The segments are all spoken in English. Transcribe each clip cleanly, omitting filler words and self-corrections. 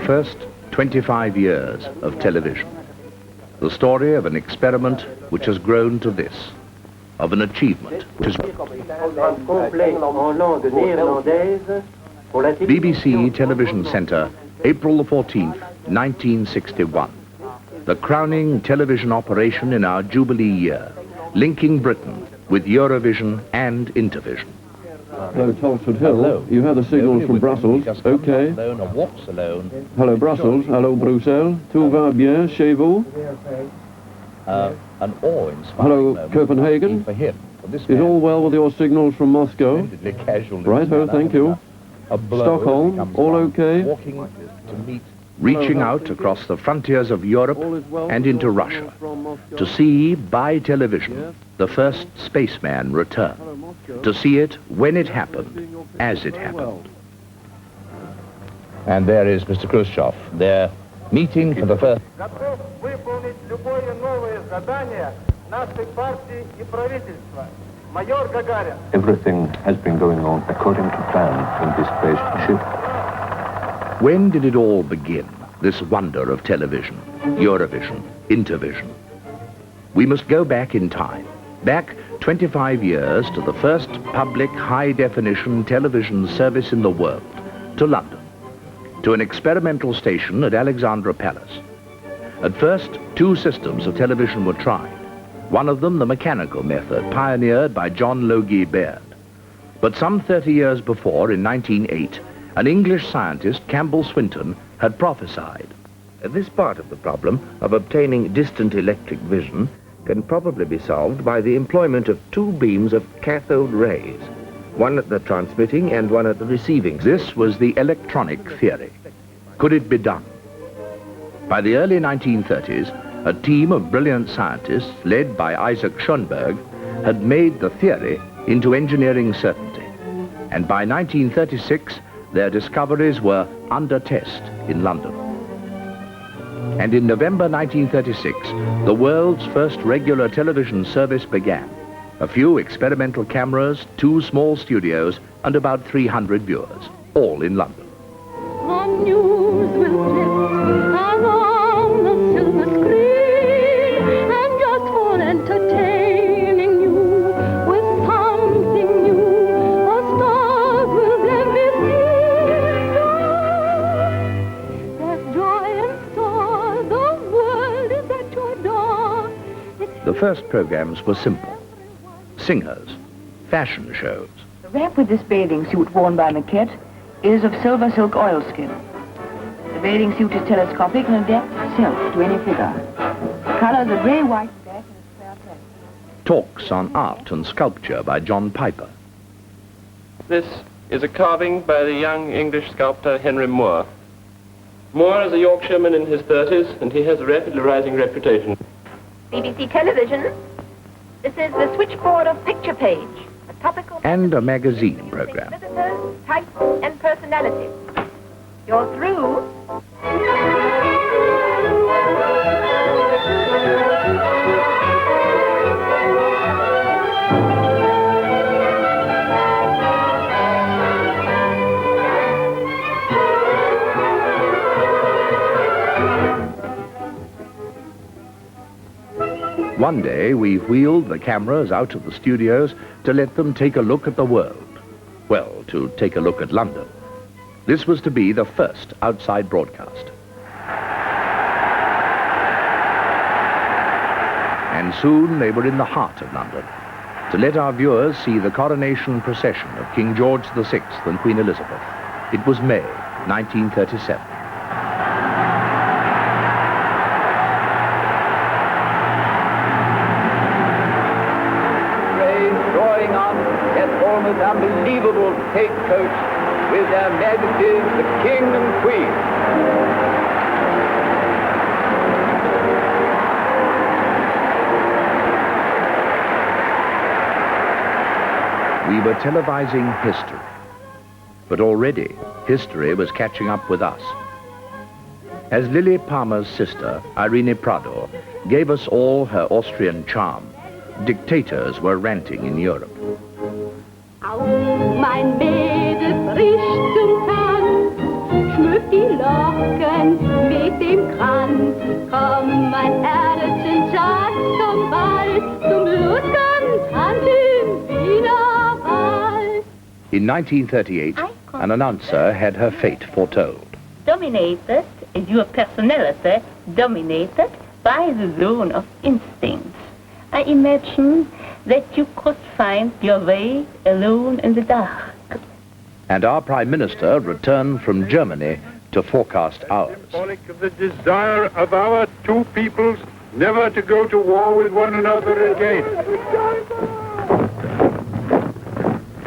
first 25 years of television. The story of an experiment which has grown to this, of an achievement which has... BBC Television Centre, April the 14th, 1961. The crowning television operation in our Jubilee year, linking Britain with Eurovision and Intervision. Hello, Talford Hill. Hello. You have the signals from Brussels. OK. Hello, Brussels. Hello, Bruxelles. Tout va bien chez vous? An awe-inspiring Hello, Copenhagen. for him. Is all well with your signals from Moscow? Right-ho, thank you. Stockholm, all OK? Reaching out across the frontiers of Europe and into Russia to see, by television, the first spaceman return. To see it when it happened, as it happened. And there is Mr. Khrushchev. They're meeting for the first... Everything has been going on according to plan in this spaceship. When did it all begin, this wonder of television, Eurovision, Intervision? We must go back in time, back 25 years to the first public high-definition television service in the world, to London, to an experimental station at Alexandra Palace. At first, 2 systems of television were tried, one of them the mechanical method, pioneered by John Logie Baird. But some 30 years before, in 1908, an English scientist, Campbell Swinton, had prophesied. This part of the problem of obtaining distant electric vision can probably be solved by the employment of 2 beams of cathode rays, one at the transmitting and one at the receiving. This was the electronic theory. Could it be done? By the early 1930s, a team of brilliant scientists, led by Isaac Schoenberg, had made the theory into engineering certainty. And by 1936, their discoveries were under test in London. And in November 1936, the world's first regular television service began. A few experimental cameras, 2 small studios, and about 300 viewers, all in London. The news will slip along the silver screen, and just for entertaining you with something new, the stars will then be seen. There's joy and store, the world is at your door. The first programs were simple. Singers, fashion shows. The wrap with this bathing suit worn by Maquette is of silver silk oilskin. The bathing suit is telescopic and adapts itself to any figure. The colors are grey, white, black, and a square plate. Talks on art and sculpture by John Piper. This is a carving by the young English sculptor Henry Moore. Moore is a Yorkshireman in his 30s, and he has a rapidly rising reputation. BBC Television. This is the switchboard of Picture Page, a topical... And a magazine program. Visitors, types, and personalities. You're through. One day, we wheeled the cameras out of the studios to let them take a look at the world. Well, to take a look at London. This was to be the first outside broadcast. And soon they were in the heart of London, to let our viewers see the coronation procession of King George VI and Queen Elizabeth. It was May 1937. Almost unbelievable stagecoach with their Majesties, the King and Queen. We were televising history, but already history was catching up with us. As Lily Palmer's sister, Irene Prado, gave us all her Austrian charm, dictators were ranting in Europe. Mein Mädel frisch zum Tanz, schmückt die Locken ihm kann. Komm, mein Herrchen, Schatz, zum Ball, zum Lustern, Tanz im Wienerwald. In 1938, an announcer had her fate foretold. Dominated, is your personality dominated by the zone of instincts. I imagine that you could find your way alone in the dark. And our Prime Minister returned from Germany to forecast ours. Symbolic of the desire of our two peoples never to go to war with one another again.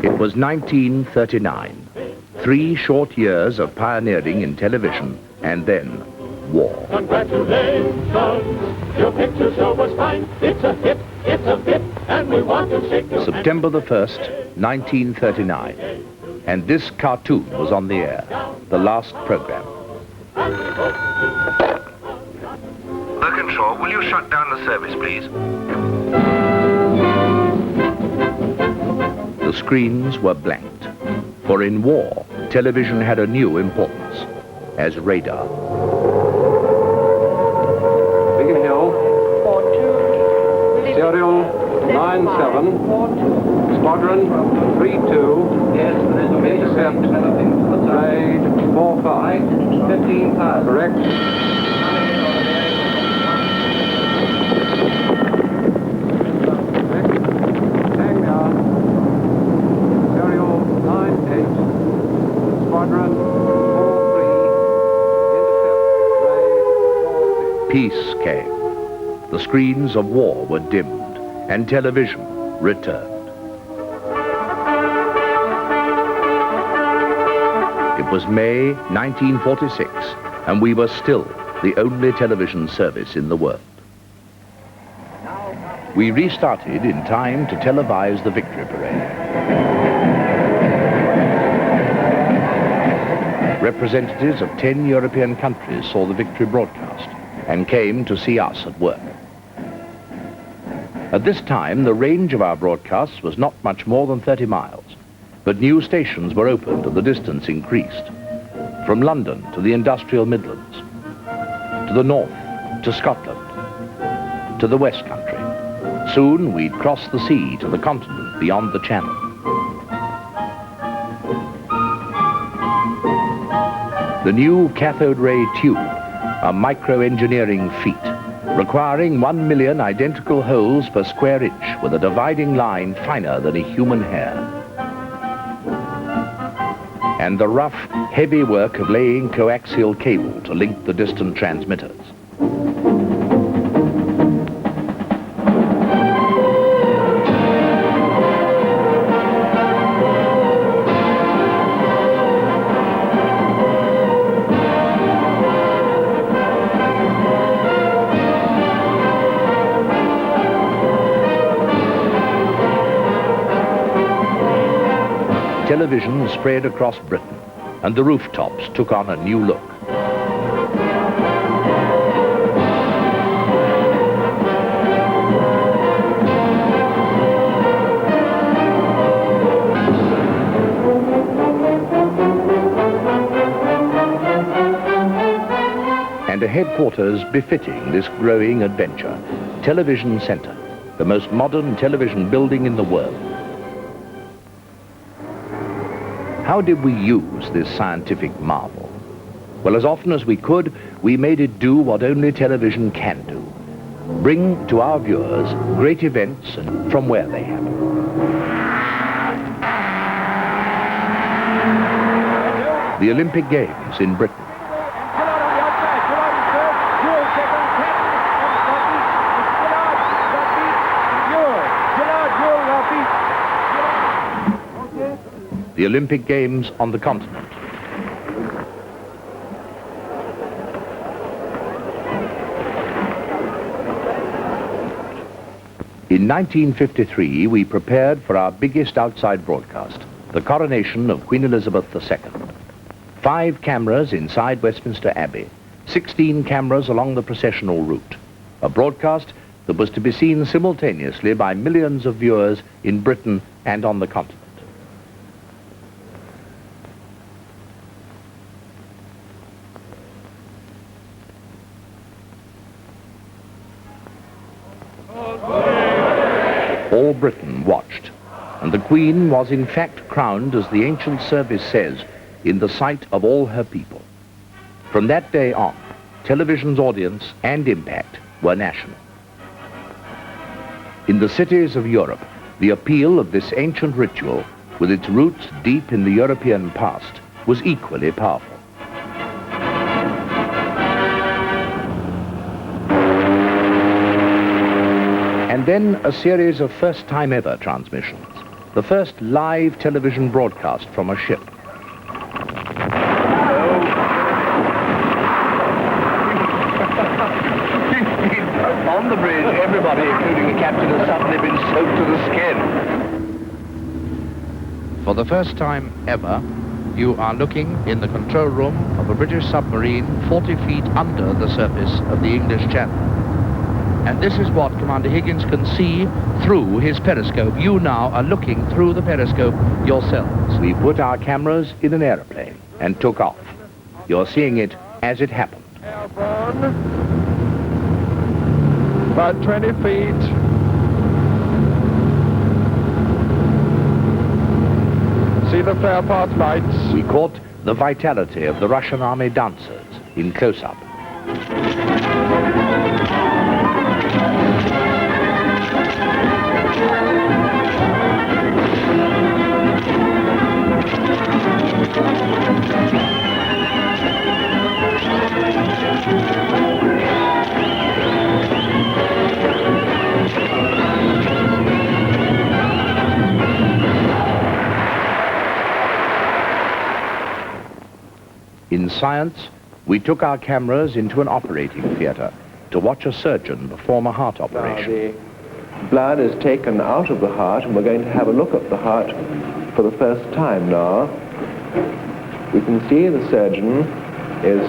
It was 1939. 3 short years of pioneering in television, and then war. Congratulations, your picture show was fine. It's a hit, and we want to shake your September the 1st, 1939. And this cartoon was on the air, the last program. Birkinshaw, will you shut down the service, please? The screens were blanked, for in war, television had a new importance, as radar. Biggin Hill, serial 97, squadron 32, intercept grade 45, 15,000. Correct. Peace came. The screens of war were dimmed, and television returned. It was May 1946, and we were still the only television service in the world. We restarted in time to televise the Victory Parade. Representatives of 10 European countries saw the Victory broadcast and came to see us at work. At this time, the range of our broadcasts was not much more than 30 miles, but new stations were opened and the distance increased. From London to the industrial Midlands, to the north, to Scotland, to the West Country. Soon we'd cross the sea to the continent beyond the Channel. The new cathode ray tube, a micro-engineering feat, requiring 1 million identical holes per square inch with a dividing line finer than a human hair. And the rough, heavy work of laying coaxial cable to link the distant transmitters. Television spread across Britain, and the rooftops took on a new look. And a headquarters befitting this growing adventure, Television Centre, the most modern television building in the world. How did we use this scientific marvel? Well, as often as we could, we made it do what only television can do. Bring to our viewers great events and from where they happen. The Olympic Games in Britain. The Olympic Games on the continent. In 1953, we prepared for our biggest outside broadcast, the coronation of Queen Elizabeth II. 5 cameras inside Westminster Abbey, 16 cameras along the processional route. A broadcast that was to be seen simultaneously by millions of viewers in Britain and on the continent. All Britain watched, and the Queen was in fact crowned, as the ancient service says, in the sight of all her people. From that day on, television's audience and impact were national. In the cities of Europe, the appeal of this ancient ritual, with its roots deep in the European past, was equally powerful. And then a series of first-time-ever transmissions. The first live television broadcast from a ship. On the bridge, everybody, including the captain, has suddenly been soaked to the skin. For the first time ever, you are looking in the control room of a British submarine 40 feet under the surface of the English Channel. And this is what Commander Higgins can see through his periscope. You now are looking through the periscope yourselves. We put our cameras in an aeroplane and took off. You're seeing it as it happened. Airborne. About 20 feet. See the Fairport lights. We caught the vitality of the Russian army dancers in close-up. In science, we took our cameras into an operating theater to watch a surgeon perform a heart operation. Now the blood is taken out of the heart, and we're going to have a look at the heart for the first time now. We can see the surgeon is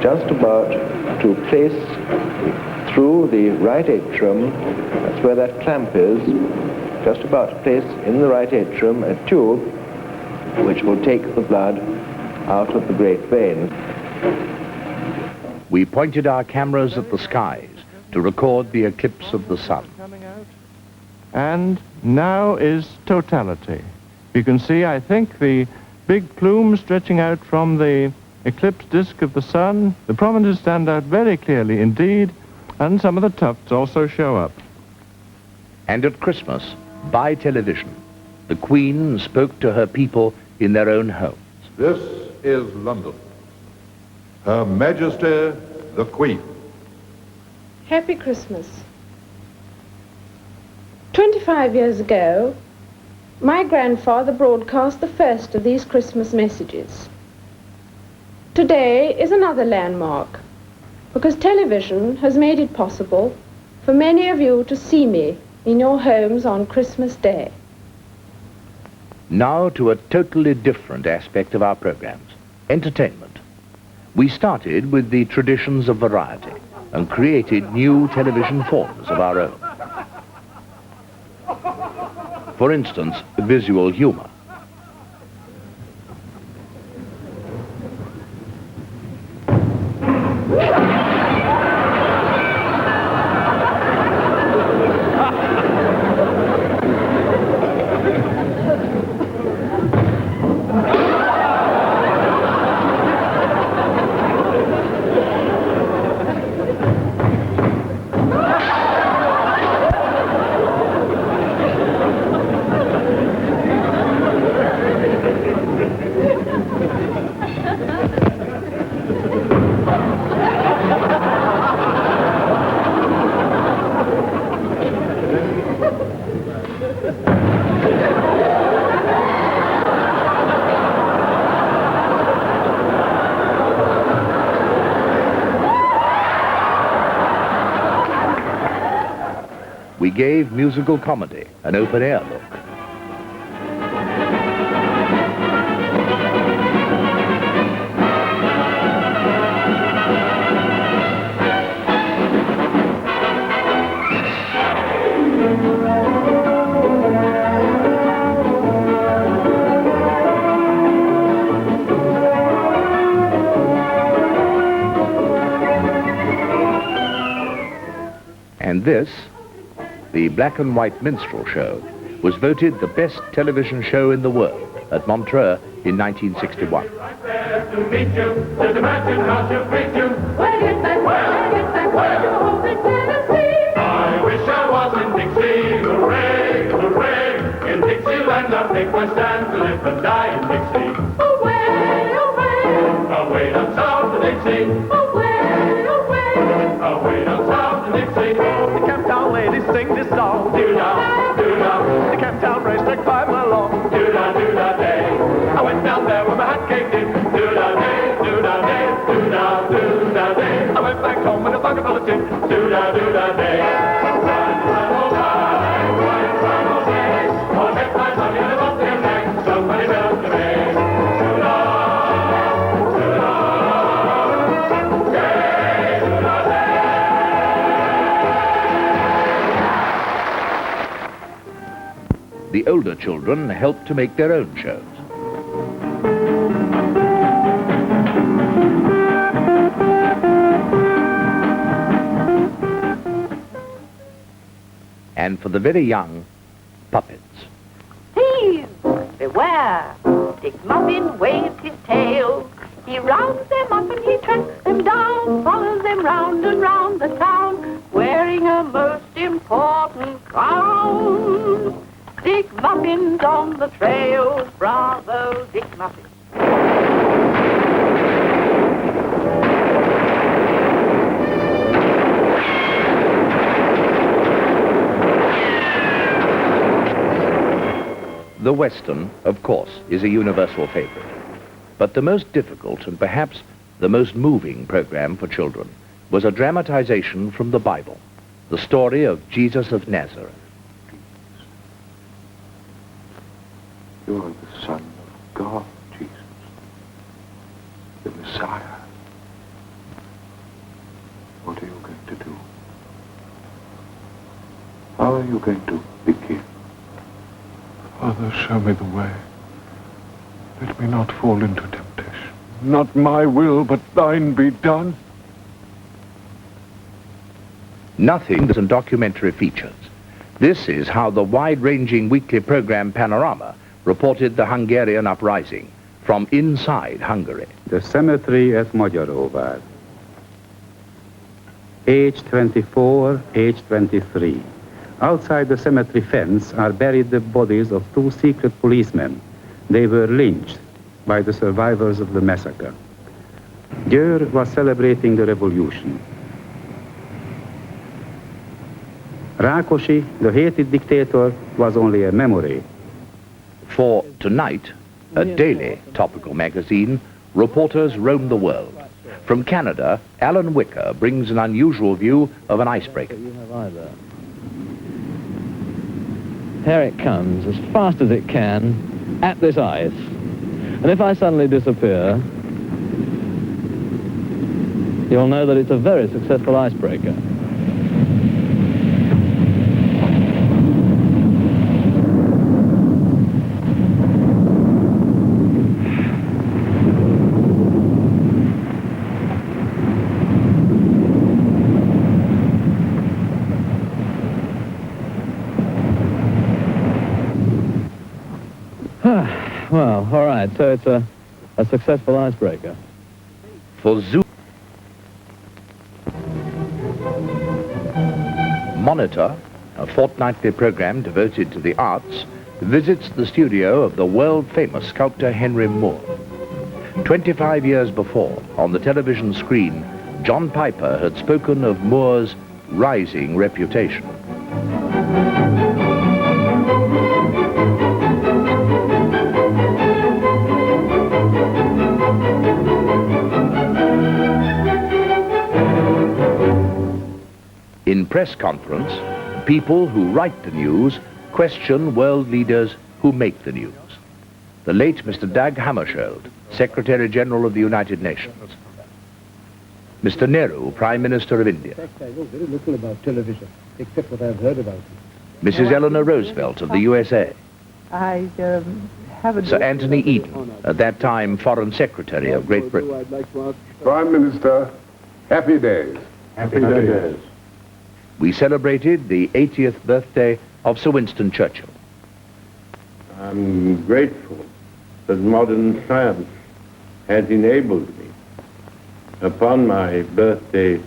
just about to place through the right atrium, that's where that clamp is, just about to place in the right atrium a tube which will take the blood out of the great vein. We pointed our cameras at the skies to record the eclipse of the sun. And now is totality. You can see, I think, the big plume stretching out from the eclipse disk of the sun. The prominences stand out very clearly indeed, and some of the tufts also show up. And at Christmas, by television, the Queen spoke to her people in their own homes. This is London. Her Majesty the Queen. Happy Christmas. 25 years ago, my grandfather broadcast the first of these Christmas messages. Today is another landmark, because television has made it possible for many of you to see me in your homes on Christmas Day. Now to a totally different aspect of our programs, entertainment. We started with the traditions of variety and created new television forms of our own. For instance, visual humor. We gave musical comedy an open-air look. And this the black and white minstrel show was voted the best television show in the world at Montreux in 1961. To meet you, there's a mansion house to greet you. Where is that? Where you home in Tennessee? I wish I was in Dixie. Hooray, hooray! In Dixieland, our big boys stand to live and die in Dixie. Away, away! Away down south to Dixie. Away, away! Away down south to Dixie. The Camptown ladies sing this song. Do-da, do-da. The Camptown racetrack 5 mile long. Do-da, do-da, day. I went down there with my hat caked in. Do-da, day, do-da, day. Do-da, do-da, day. I went back home with a bucket full of tin. Do-da, do-da, day. Run, run, oh, run, run, run, oh, day. Oh, take my money and a bump in neck. Somebody tell to me. Do-da, do-da, day, do-da, day. The older children helped to make their own shows. And for the very young, puppets. Thieves, beware! Dick Muffin waves his tail. He rounds them up and he tracks them down, follows them round and round the town, wearing a most important crown. Dick Muffin's on the trail, bravo, Dick Muffin. The Western, of course, is a universal favorite. But the most difficult and perhaps the most moving program for children was a dramatization from the Bible, the story of Jesus of Nazareth. You are the Son of God, Jesus, the Messiah. What are you going to do? How are you going to begin? Father, show me the way. Let me not fall into temptation. Not my will, but thine be done. Nothing and documentary features. This is how the wide-ranging weekly program Panorama reported the Hungarian uprising from inside Hungary. The cemetery at Magyaróvár. Age 24, age 23. Outside the cemetery fence are buried the bodies of 2 secret policemen. They were lynched by the survivors of the massacre. Győr was celebrating the revolution. Rákosi, the hated dictator, was only a memory. For Tonight, a daily topical magazine, reporters roam the world. From Canada, Alan Wicker brings an unusual view of an icebreaker. Here it comes, as fast as it can, at this ice. And if I suddenly disappear, you'll know that it's a very successful icebreaker. Well, all right, so it's a successful icebreaker. For Zoo Monitor, a fortnightly program devoted to the arts, visits the studio of the world-famous sculptor Henry Moore. 25 years before, on the television screen, John Piper had spoken of Moore's rising reputation. In press conference, people who write the news question world leaders who make the news. The late Mr. Dag Hammarskjöld, Secretary General of the United Nations. Mr. Nehru, Prime Minister of India. I know very little about television, except what I've heard about it. Mrs. Eleanor Roosevelt of the USA. I have a... Sir Anthony Eden, at that time Foreign Secretary of Great Britain. Prime Minister, happy days. Happy days. we celebrated the 80th birthday of Sir Winston Churchill. I'm grateful that modern science has enabled me, upon my birthday,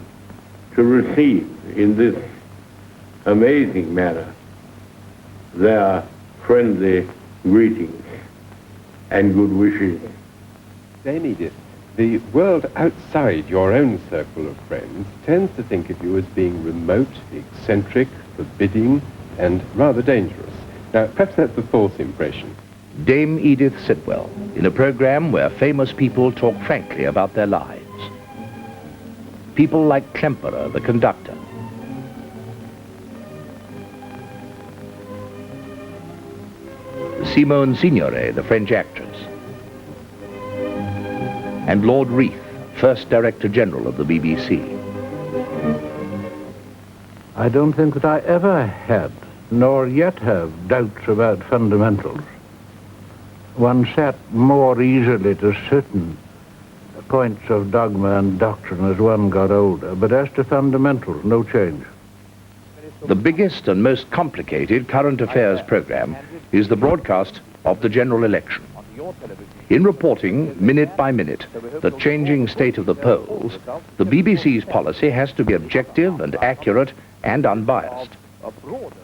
to receive in this amazing manner their friendly greetings and good wishes. Dame Edith, the world outside your own circle of friends tends to think of you as being remote, eccentric, forbidding, and rather dangerous. Now, perhaps that's a false impression. Dame Edith Sitwell, in a program where famous people talk frankly about their lives. People like Klemperer, the conductor. Simone Signoret, the French actress. And Lord Reith, first Director General of the BBC. I don't think that I ever had, nor yet have, doubts about fundamentals. One sat more easily to certain points of dogma and doctrine as one got older, but as to fundamentals, no change. The biggest and most complicated current affairs program is the broadcast of the general election. In reporting, minute by minute, the changing state of the polls, the BBC's policy has to be objective and accurate and unbiased.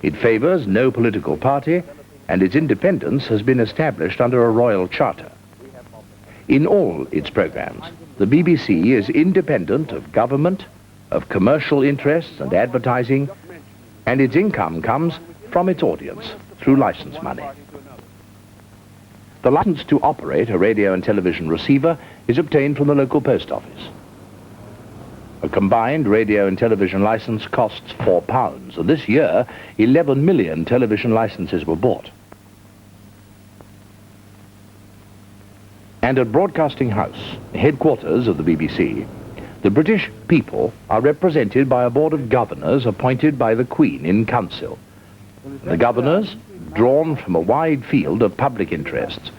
It favors no political party, and its independence has been established under a royal charter. In all its programs, the BBC is independent of government, of commercial interests and advertising, and its income comes from its audience through license money. The license to operate a radio and television receiver is obtained from the local post office. A combined radio and television license costs £4, and this year 11 million television licenses were bought. And at Broadcasting House, headquarters of the BBC, the British people are represented by a board of governors appointed by the Queen in council. The governors, drawn from a wide field of public interests,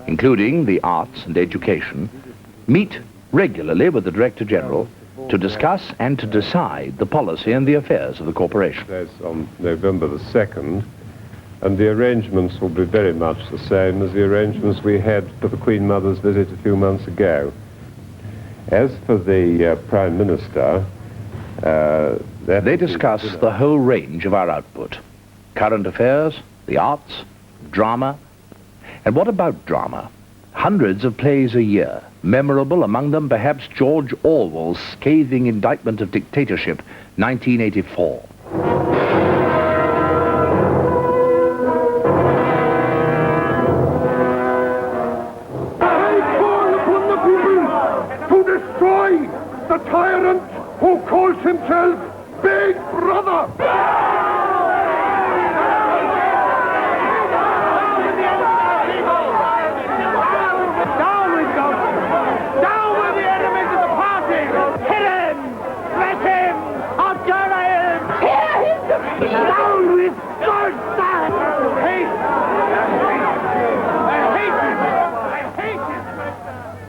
including the arts and education, meet regularly with the Director General to discuss and to decide the policy and the affairs of the corporation. That's on November the 2nd, and the arrangements will be very much the same as the arrangements we had for the Queen Mother's visit a few months ago. As for the Prime Minister, they discuss the whole range of our output. Current affairs, the arts, drama. And what about drama? Hundreds of plays a year, memorable among them perhaps George Orwell's scathing indictment of dictatorship, 1984. The tyrant who calls himself Big Brother! Down with them! Down with the enemies of the party! Hit him! Smash him! Outjolly him! Tear him to pieces! Down with Goldstein!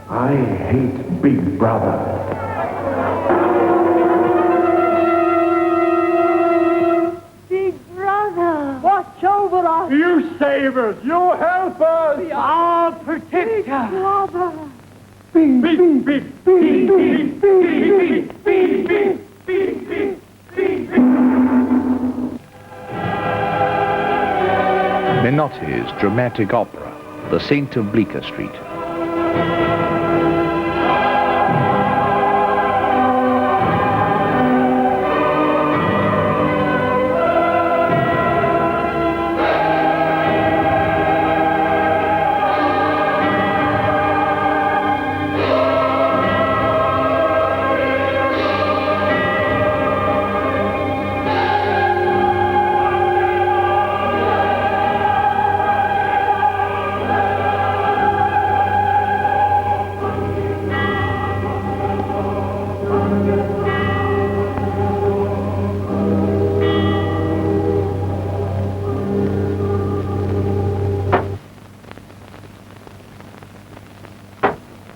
I hate Big Brother. Watch over us! You save us! You help us! Be our protector! Brother! Menotti's dramatic opera, The Saint of Bleecker Street.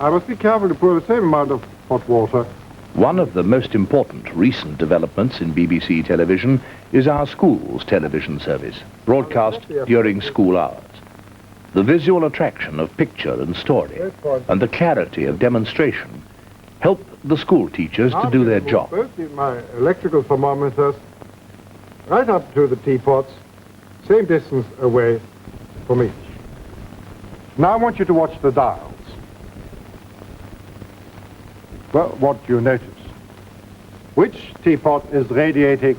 I must be careful to pour the same amount of hot water One of the most important recent developments in BBC television is our schools television service, broadcast during school hours. The visual attraction of picture and story and the clarity of demonstration help the school teachers to do their job. Both my electrical thermometers right up to the teapots, same distance away from each. Now I want you to watch the dials. Well, what do you notice? Which teapot is radiating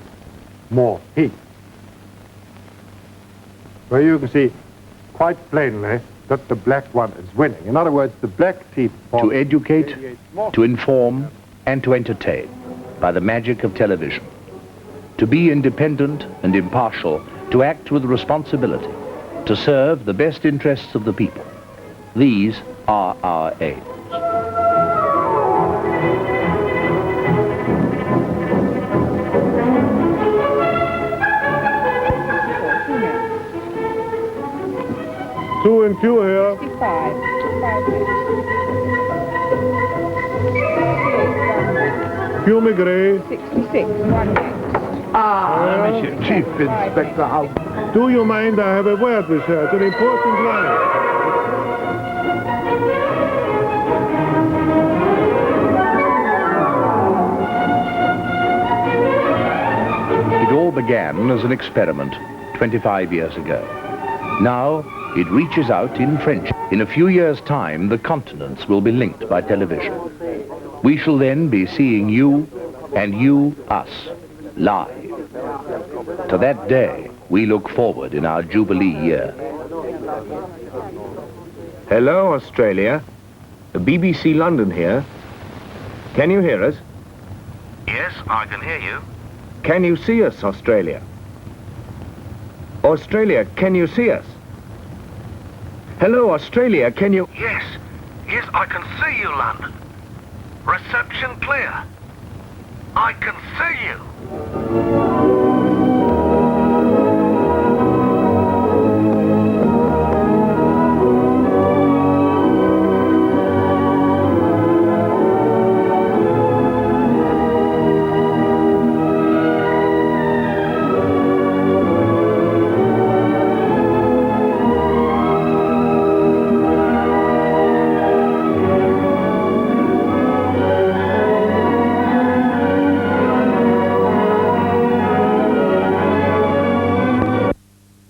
more heat? Well, you can see quite plainly that the black one is winning. In other words, the black teapot... To educate, to inform, and to entertain by the magic of television. To be independent and impartial, to act with responsibility, to serve the best interests of the people. These are our aims. Two in queue here. 65. Fumigray. 66. One next. Chief Inspector House. Do you mind? I have a word with her. It's an important line. It all began as an experiment 25 years ago. Now, it reaches out in French. In a few years' time, the continents will be linked by television. We shall then be seeing you and you us live. To that day, we look forward in our Jubilee year. Hello, Australia. BBC London here. Can you hear us? Yes, I can hear you. Can you see us, Australia? Australia, can you see us? Hello, Australia, can you... Yes, I can see you, London. Reception clear. I can see you.